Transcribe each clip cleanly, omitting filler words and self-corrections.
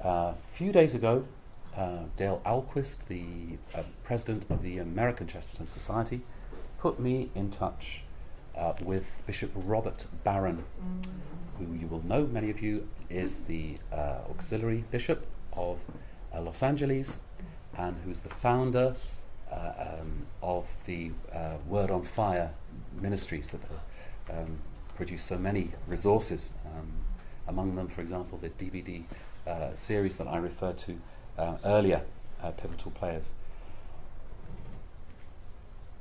A few days ago, Dale Alquist, the president of the American Chesterton Society, put me in touch with Bishop Robert Barron, who you will know, many of you, is the auxiliary bishop of Los Angeles, and who's the founder of the Word on Fire ministries that produce so many resources. Among them, for example, the DVD series that I referred to earlier, Pivotal Players.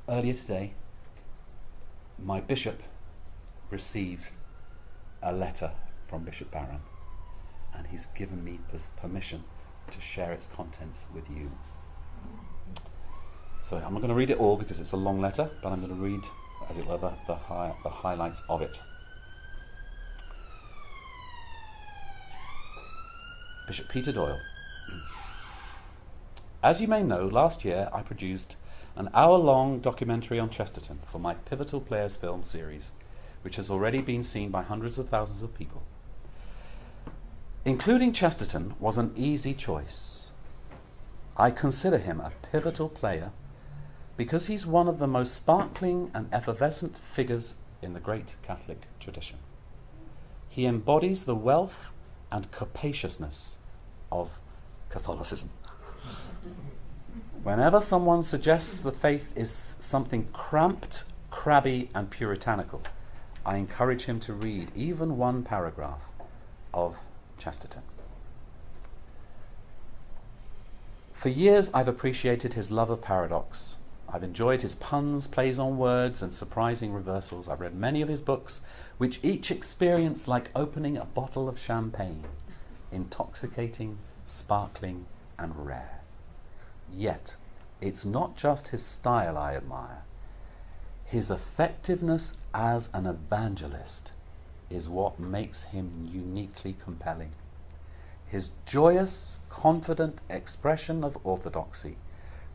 Earlier today, my bishop received a letter from Bishop Barron, and he's given me permission to share its contents with you. So I'm not going to read it all because it's a long letter, but I'm going to read, as it were, the highlights of it. Bishop Peter Doyle. As you may know, last year I produced an hour-long documentary on Chesterton for my Pivotal Players film series, which has already been seen by hundreds of thousands of people. Including Chesterton was an easy choice. I consider him a pivotal player because he's one of the most sparkling and effervescent figures in the great Catholic tradition. He embodies the wealth and capaciousness of Catholicism. Whenever someone suggests the faith is something cramped, crabby, and puritanical, I encourage him to read even one paragraph of Chesterton. For years I've appreciated his love of paradox. I've enjoyed his puns, plays on words, and surprising reversals. I've read many of his books, which each experience like opening a bottle of champagne, intoxicating, sparkling, and rare. Yet, it's not just his style I admire. His effectiveness as an evangelist is what makes him uniquely compelling. His joyous, confident expression of orthodoxy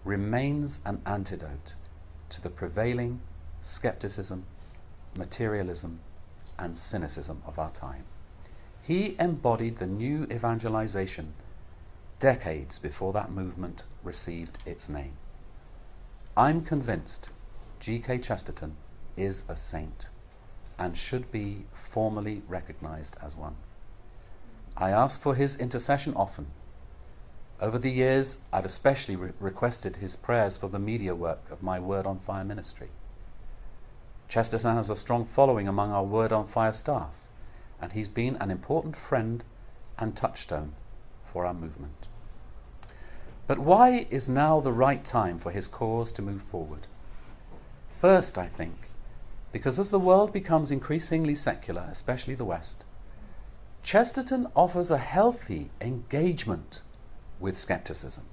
remains an antidote to the prevailing skepticism, materialism, and cynicism of our time. He embodied the new evangelization decades before that movement received its name. I'm convinced G.K. Chesterton is a saint and should be formally recognized as one. I ask for his intercession often. Over the years, I've especially requested his prayers for the media work of my Word on Fire ministry. Chesterton has a strong following among our Word on Fire staff, and he's been an important friend and touchstone for our movement. But why is now the right time for his cause to move forward? First, I think, because as the world becomes increasingly secular, especially the West, Chesterton offers a healthy engagement with skepticism.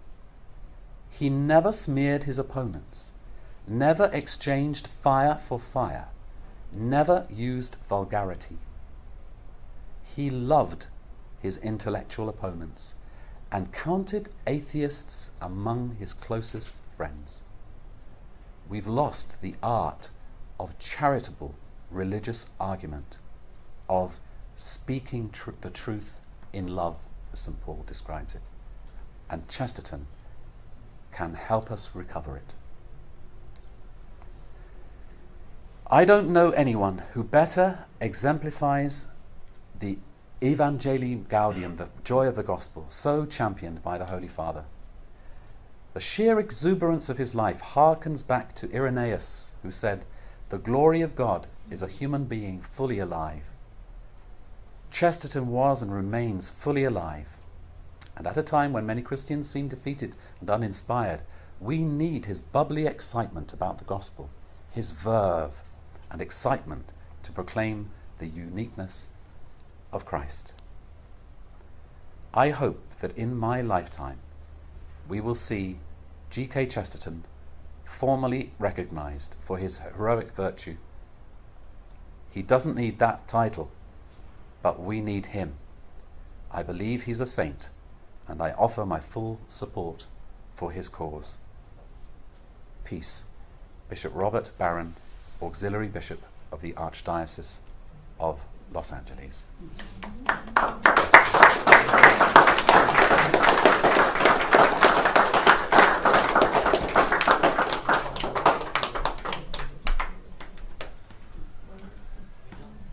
He never smeared his opponents, never exchanged fire for fire, never used vulgarity. He loved his intellectual opponents and counted atheists among his closest friends. We've lost the art of charitable religious argument, of speaking the truth in love, as St. Paul describes it. And Chesterton can help us recover it. I don't know anyone who better exemplifies the Evangelii Gaudium, the joy of the gospel, so championed by the Holy Father. The sheer exuberance of his life harkens back to Irenaeus, who said, "The glory of God is a human being fully alive." Chesterton was and remains fully alive. And at a time when many Christians seem defeated and uninspired, we need his bubbly excitement about the gospel, his verve and excitement to proclaim the uniqueness of Christ. I hope that in my lifetime we will see G.K. Chesterton formally recognized for his heroic virtue. He doesn't need that title, but we need him. I believe he's a saint, and I offer my full support for his cause. Peace. Bishop Robert Barron, Auxiliary Bishop of the Archdiocese of Los Angeles.